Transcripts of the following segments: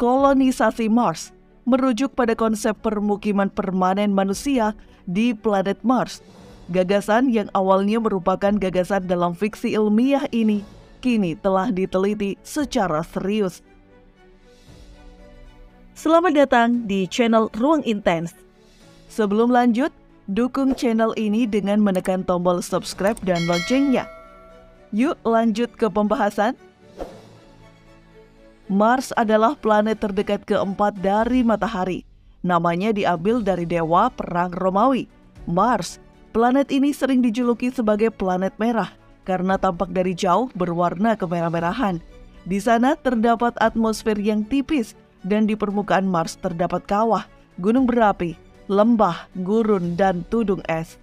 Kolonisasi Mars merujuk pada konsep permukiman permanen manusia di planet Mars. Gagasan yang awalnya merupakan gagasan dalam fiksi ilmiah ini kini telah diteliti secara serius. Selamat datang di channel Ruang Intens. Sebelum lanjut, dukung channel ini dengan menekan tombol subscribe dan loncengnya. Yuk lanjut ke pembahasan. Mars adalah planet terdekat keempat dari matahari. Namanya diambil dari dewa perang Romawi. Mars, planet ini sering dijuluki sebagai planet merah karena tampak dari jauh berwarna kemerah-merahan. Di sana terdapat atmosfer yang tipis dan di permukaan Mars terdapat kawah, gunung berapi, lembah, gurun, dan tudung es.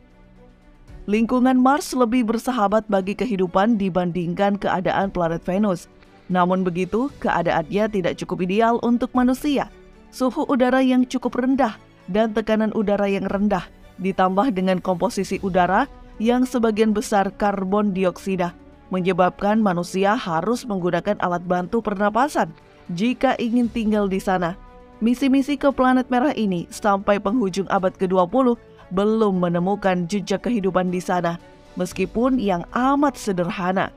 Lingkungan Mars lebih bersahabat bagi kehidupan dibandingkan keadaan planet Venus. Namun begitu, keadaannya tidak cukup ideal untuk manusia. Suhu udara yang cukup rendah dan tekanan udara yang rendah, ditambah dengan komposisi udara yang sebagian besar karbon dioksida, menyebabkan manusia harus menggunakan alat bantu pernapasan jika ingin tinggal di sana. Misi-misi ke planet merah ini sampai penghujung abad ke-20 belum menemukan jejak kehidupan di sana, meskipun yang amat sederhana.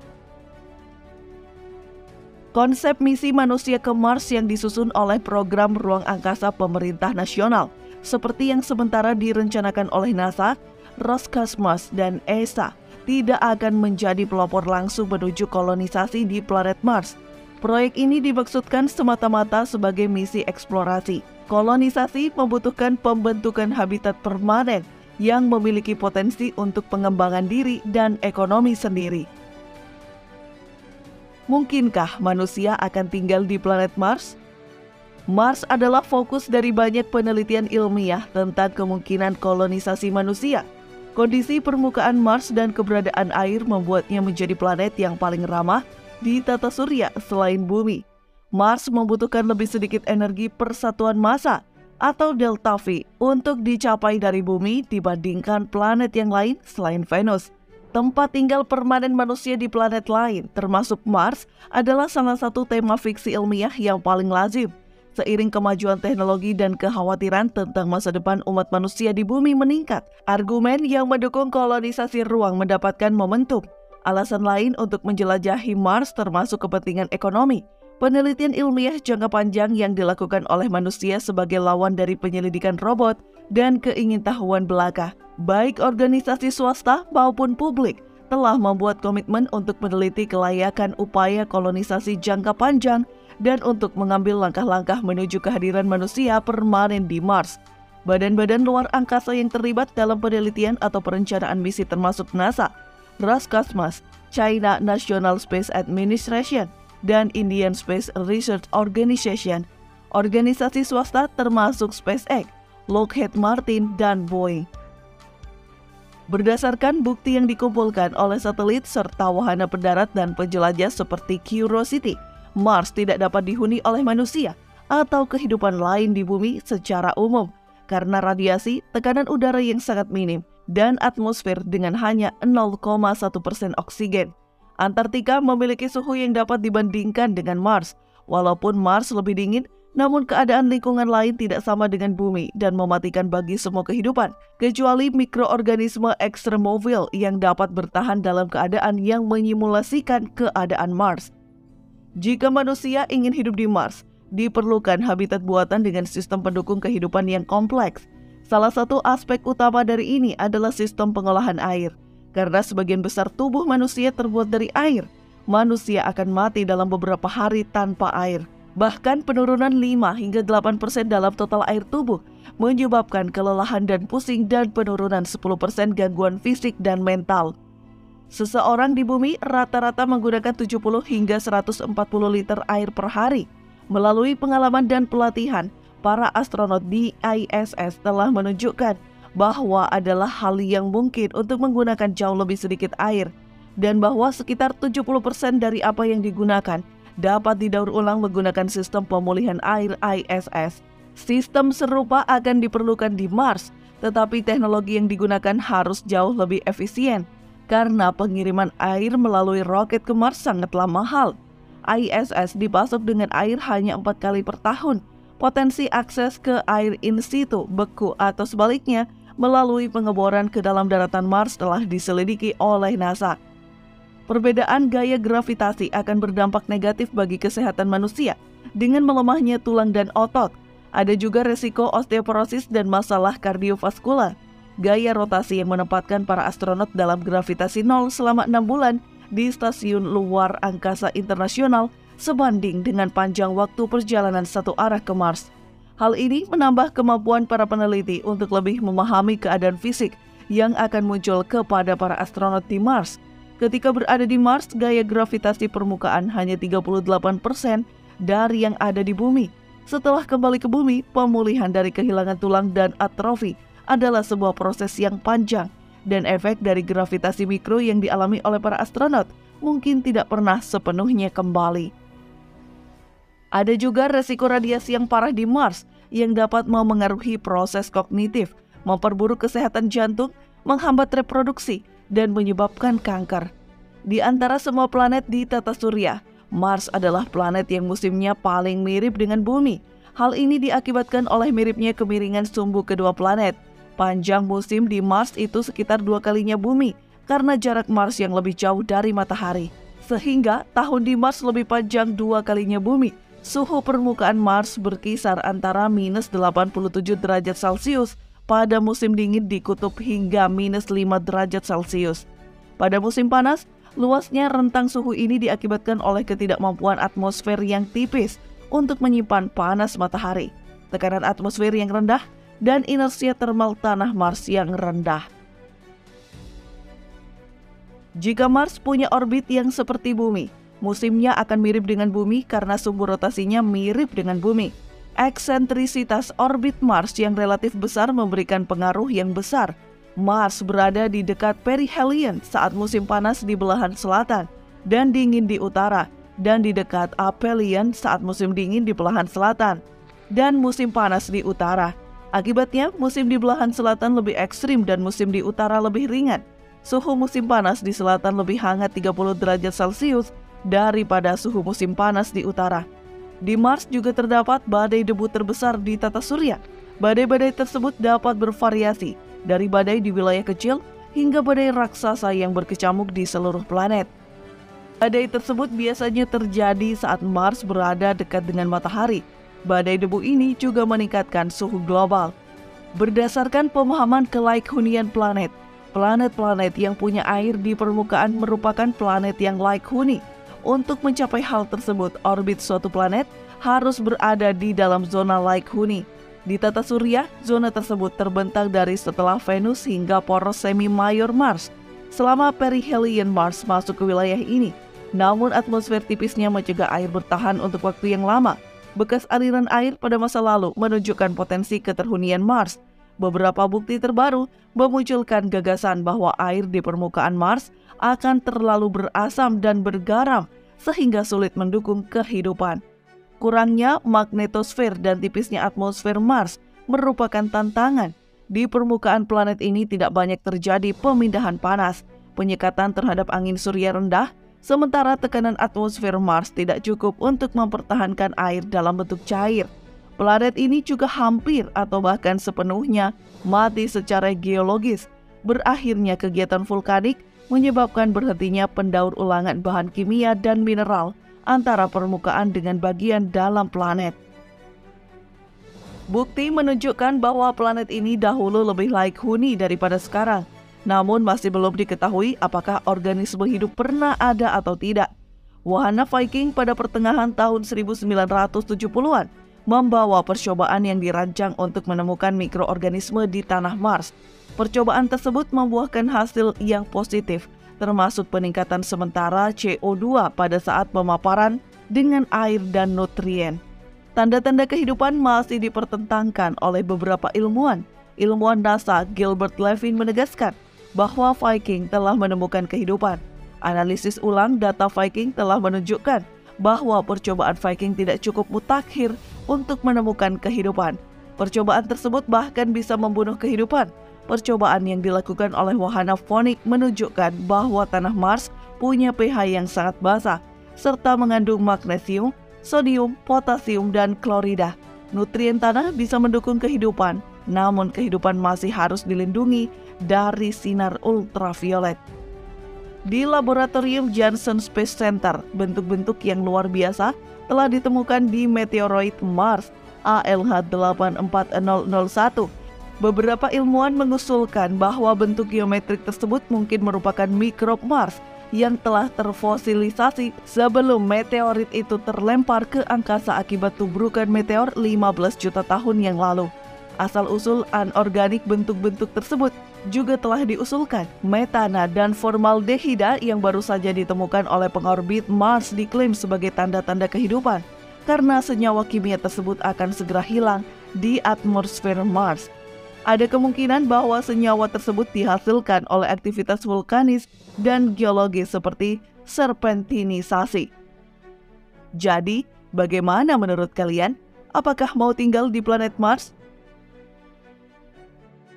Konsep misi manusia ke Mars yang disusun oleh program ruang angkasa pemerintah nasional, seperti yang sementara direncanakan oleh NASA, Roskosmos, dan ESA, tidak akan menjadi pelopor langsung menuju kolonisasi di planet Mars. Proyek ini dimaksudkan semata-mata sebagai misi eksplorasi. Kolonisasi membutuhkan pembentukan habitat permanen yang memiliki potensi untuk pengembangan diri dan ekonomi sendiri. Mungkinkah manusia akan tinggal di planet Mars? Mars adalah fokus dari banyak penelitian ilmiah tentang kemungkinan kolonisasi manusia. Kondisi permukaan Mars dan keberadaan air membuatnya menjadi planet yang paling ramah di tata surya selain bumi. Mars membutuhkan lebih sedikit energi persatuan massa atau delta V untuk dicapai dari bumi dibandingkan planet yang lain selain Venus. Tempat tinggal permanen manusia di planet lain, termasuk Mars, adalah salah satu tema fiksi ilmiah yang paling lazim. Seiring kemajuan teknologi dan kekhawatiran tentang masa depan umat manusia di bumi meningkat, argumen yang mendukung kolonisasi ruang mendapatkan momentum. Alasan lain untuk menjelajahi Mars termasuk kepentingan ekonomi, penelitian ilmiah jangka panjang yang dilakukan oleh manusia sebagai lawan dari penyelidikan robot, dan keingintahuan belaka. Baik organisasi swasta maupun publik telah membuat komitmen untuk meneliti kelayakan upaya kolonisasi jangka panjang dan untuk mengambil langkah-langkah menuju kehadiran manusia permanen di Mars. Badan-badan luar angkasa yang terlibat dalam penelitian atau perencanaan misi termasuk NASA, Roskosmos, China National Space Administration, dan Indian Space Research Organization. Organisasi swasta termasuk SpaceX, Lockheed Martin, dan Boeing. Berdasarkan bukti yang dikumpulkan oleh satelit serta wahana pendarat dan penjelajah seperti Curiosity, Mars tidak dapat dihuni oleh manusia atau kehidupan lain di bumi secara umum karena radiasi, tekanan udara yang sangat minim, dan atmosfer dengan hanya 0,1% oksigen. Antartika memiliki suhu yang dapat dibandingkan dengan Mars. Walaupun Mars lebih dingin, namun keadaan lingkungan lain tidak sama dengan bumi dan mematikan bagi semua kehidupan, kecuali mikroorganisme ekstremophil yang dapat bertahan dalam keadaan yang menyimulasikan keadaan Mars. Jika manusia ingin hidup di Mars, diperlukan habitat buatan dengan sistem pendukung kehidupan yang kompleks. Salah satu aspek utama dari ini adalah sistem pengolahan air. Karena sebagian besar tubuh manusia terbuat dari air, manusia akan mati dalam beberapa hari tanpa air. Bahkan penurunan 5 hingga 8% dalam total air tubuh menyebabkan kelelahan dan pusing dan penurunan 10% gangguan fisik dan mental. Seseorang di bumi rata-rata menggunakan 70 hingga 140 liter air per hari. Melalui pengalaman dan pelatihan, para astronot di ISS telah menunjukkan bahwa adalah hal yang mungkin untuk menggunakan jauh lebih sedikit air dan bahwa sekitar 70% dari apa yang digunakan dapat didaur ulang menggunakan sistem pemulihan air ISS. Sistem serupa akan diperlukan di Mars, tetapi teknologi yang digunakan harus jauh lebih efisien karena pengiriman air melalui roket ke Mars sangatlah mahal. ISS dipasok dengan air hanya 4 kali per tahun. Potensi akses ke air in situ, beku atau sebaliknya melalui pengeboran ke dalam daratan Mars telah diselidiki oleh NASA. Perbedaan gaya gravitasi akan berdampak negatif bagi kesehatan manusia dengan melemahnya tulang dan otot. Ada juga resiko osteoporosis dan masalah kardiovaskular. Gaya rotasi yang menempatkan para astronot dalam gravitasi nol selama 6 bulan di Stasiun Luar Angkasa Internasional sebanding dengan panjang waktu perjalanan satu arah ke Mars. Hal ini menambah kemampuan para peneliti untuk lebih memahami keadaan fisik yang akan muncul kepada para astronot di Mars. Ketika berada di Mars, gaya gravitasi permukaan hanya 38% dari yang ada di bumi. Setelah kembali ke bumi, pemulihan dari kehilangan tulang dan atrofi adalah sebuah proses yang panjang, dan efek dari gravitasi mikro yang dialami oleh para astronot mungkin tidak pernah sepenuhnya kembali. Ada juga resiko radiasi yang parah di Mars yang dapat memengaruhi proses kognitif, memperburuk kesehatan jantung, menghambat reproduksi, dan menyebabkan kanker. Di antara semua planet di tata surya, Mars adalah planet yang musimnya paling mirip dengan bumi. Hal ini diakibatkan oleh miripnya kemiringan sumbu kedua planet. Panjang musim di Mars itu sekitar 2 kalinya bumi karena jarak Mars yang lebih jauh dari matahari. Sehingga tahun di Mars lebih panjang 2 kalinya bumi. Suhu permukaan Mars berkisar antara minus 87 derajat Celcius pada musim dingin di kutub hingga minus 5 derajat Celcius. Pada musim panas, luasnya rentang suhu ini diakibatkan oleh ketidakmampuan atmosfer yang tipis untuk menyimpan panas matahari, tekanan atmosfer yang rendah, dan inersia termal tanah Mars yang rendah. Jika Mars punya orbit yang seperti bumi, musimnya akan mirip dengan bumi karena sumbu rotasinya mirip dengan bumi. Eksentrisitas orbit Mars yang relatif besar memberikan pengaruh yang besar. Mars berada di dekat perihelion saat musim panas di belahan selatan dan dingin di utara, dan di dekat aphelion saat musim dingin di belahan selatan dan musim panas di utara. Akibatnya, musim di belahan selatan lebih ekstrim dan musim di utara lebih ringan. Suhu musim panas di selatan lebih hangat 30 derajat Celcius daripada suhu musim panas di utara. Di Mars juga terdapat badai debu terbesar di tata surya. Badai-badai tersebut dapat bervariasi dari badai di wilayah kecil hingga badai raksasa yang berkecamuk di seluruh planet. Badai tersebut biasanya terjadi saat Mars berada dekat dengan matahari. Badai debu ini juga meningkatkan suhu global. Berdasarkan pemahaman kelaik hunian planet, planet-planet yang punya air di permukaan merupakan planet yang laik huni. Untuk mencapai hal tersebut, orbit suatu planet harus berada di dalam zona laik huni. Di tata surya, zona tersebut terbentang dari setelah Venus hingga poros semi mayor Mars. Selama perihelion Mars masuk ke wilayah ini, namun atmosfer tipisnya mencegah air bertahan untuk waktu yang lama. Bekas aliran air pada masa lalu menunjukkan potensi keterhunian Mars. Beberapa bukti terbaru memunculkan gagasan bahwa air di permukaan Mars akan terlalu berasam dan bergaram sehingga sulit mendukung kehidupan. Kurangnya magnetosfer dan tipisnya atmosfer Mars merupakan tantangan. Di permukaan planet ini tidak banyak terjadi pemindahan panas, penyekatan terhadap angin surya rendah, sementara tekanan atmosfer Mars tidak cukup untuk mempertahankan air dalam bentuk cair. Planet ini juga hampir atau bahkan sepenuhnya mati secara geologis. Berakhirnya kegiatan vulkanik menyebabkan berhentinya pendaur ulangan bahan kimia dan mineral antara permukaan dengan bagian dalam planet. Bukti menunjukkan bahwa planet ini dahulu lebih laik huni daripada sekarang. Namun masih belum diketahui apakah organisme hidup pernah ada atau tidak. Wahana Viking pada pertengahan tahun 1970-an membawa percobaan yang dirancang untuk menemukan mikroorganisme di tanah Mars. Percobaan tersebut membuahkan hasil yang positif, termasuk peningkatan sementara CO2 pada saat pemaparan dengan air dan nutrien. Tanda-tanda kehidupan masih dipertentangkan oleh beberapa ilmuwan. Ilmuwan NASA Gilbert Levin menegaskan bahwa Viking telah menemukan kehidupan. Analisis ulang data Viking telah menunjukkan bahwa percobaan Viking tidak cukup mutakhir untuk menemukan kehidupan. Percobaan tersebut bahkan bisa membunuh kehidupan. Percobaan yang dilakukan oleh wahana Voynich menunjukkan bahwa tanah Mars punya pH yang sangat basa, serta mengandung magnesium, sodium, potasium, dan klorida. Nutrien tanah bisa mendukung kehidupan, namun kehidupan masih harus dilindungi dari sinar ultraviolet. Di laboratorium Johnson Space Center, bentuk-bentuk yang luar biasa telah ditemukan di meteoroid Mars ALH84001. Beberapa ilmuwan mengusulkan bahwa bentuk geometrik tersebut mungkin merupakan mikrob Mars yang telah terfosilisasi sebelum meteorit itu terlempar ke angkasa akibat tubrukan meteor 15 juta tahun yang lalu. Asal-usul anorganik bentuk-bentuk tersebut juga telah diusulkan. Metana dan formaldehida yang baru saja ditemukan oleh pengorbit Mars diklaim sebagai tanda-tanda kehidupan karena senyawa kimia tersebut akan segera hilang di atmosfer Mars. Ada kemungkinan bahwa senyawa tersebut dihasilkan oleh aktivitas vulkanis dan geologis seperti serpentinisasi. Jadi, bagaimana menurut kalian? Apakah mau tinggal di planet Mars?